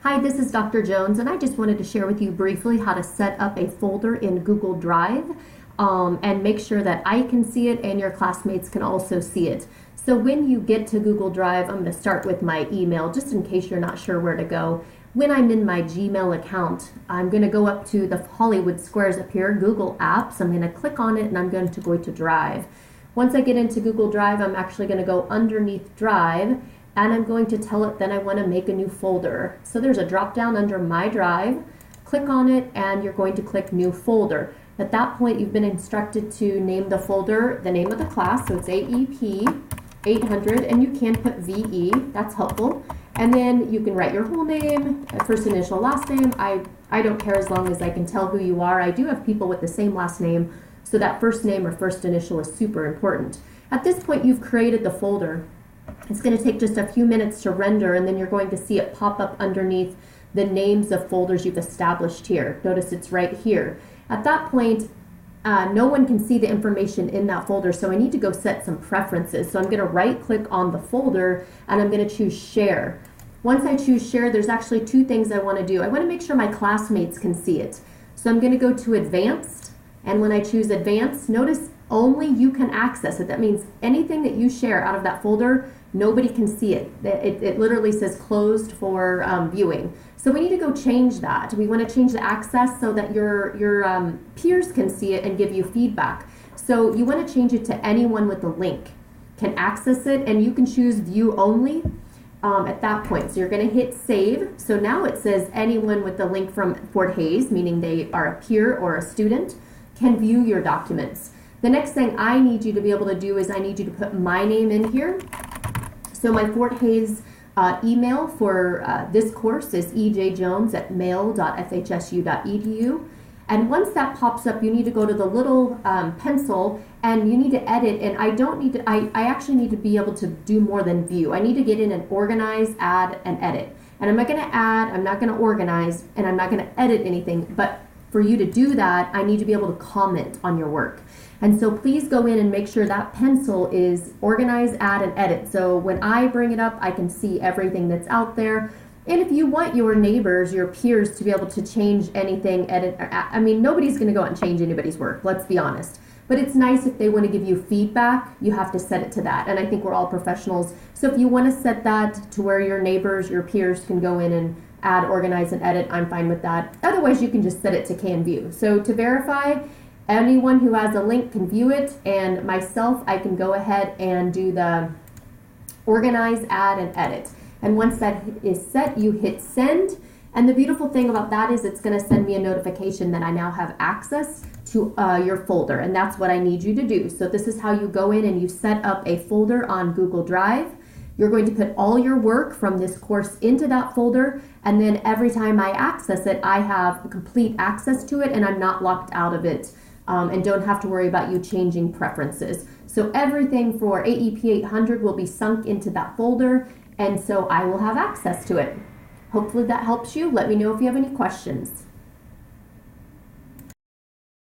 Hi, this is Dr. Jones, and I just wanted to share with you briefly how to set up a folder in Google Drive and make sure that I can see it and your classmates can also see it. So when you get to Google Drive, I'm going to start with my email just in case you're not sure where to go. When I'm in my Gmail account, I'm going to go up to the Hollywood squares up here, Google Apps. I'm going to click on it and I'm going to go to Drive. Once I get into Google Drive, I'm actually going to go underneath Drive and I'm going to tell it that I want to make a new folder. So there's a drop down under My Drive. Click on it and you're going to click New Folder. At that point, you've been instructed to name the folder the name of the class, so it's AEP 800, and you can put VE, that's helpful. And then you can write your whole name, first initial, last name. I don't care as long as I can tell who you are. I do have people with the same last name, so that first name or first initial is super important. At this point, you've created the folder. It's going to take just a few minutes to render, and then you're going to see it pop up underneath the names of folders you've established here. Notice it's right here. At that point, no one can see the information in that folder, so I need to go set some preferences. So I'm going to right click on the folder and I'm going to choose Share. Once I choose Share, there's actually two things I want to do. I want to make sure my classmates can see it. So I'm going to go to Advanced, and when I choose Advanced, notice only you can access it. That means anything that you share out of that folder, nobody can see it. It literally says closed for viewing. So we need to go change that. We want to change the access so that your peers can see it and give you feedback. So you want to change it to anyone with the link can access it, and you can choose view only at that point. So you're going to hit save. So now it says anyone with the link from Fort Hays, meaning they are a peer or a student, can view your documents. The next thing I need you to be able to do is I need you to put my name in here. So my Fort Hays email for this course is ejjones@mail.fhsu.edu. And once that pops up, you need to go to the little pencil and you need to edit. And I actually need to be able to do more than view. I need to get in and organize, add, and edit. And I'm not going to add, I'm not going to organize, and I'm not going to edit anything. But for you to do that, I need to be able to comment on your work. And so please go in and make sure that pencil is organize, add, and edit. So when I bring it up, I can see everything that's out there. And if you want your neighbors, your peers to be able to change anything, edit, I mean, nobody's going to go out and change anybody's work, let's be honest. But it's nice if they want to give you feedback, you have to set it to that. And I think we're all professionals. So if you want to set that to where your neighbors, your peers can go in and add, organize, and edit, I'm fine with that. Otherwise, you can just set it to can view. So to verify, anyone who has a link can view it, and myself, I can go ahead and do the organize, add, and edit. And once that is set, you hit send. And the beautiful thing about that is it's going to send me a notification that I now have access to your folder, and that's what I need you to do. So this is how you go in and you set up a folder on Google Drive. You're going to put all your work from this course into that folder, and then every time I access it, I have complete access to it and I'm not locked out of it. And don't have to worry about you changing preferences. So everything for AEP 800 will be sunk into that folder, and so I will have access to it. Hopefully that helps you. Let me know if you have any questions.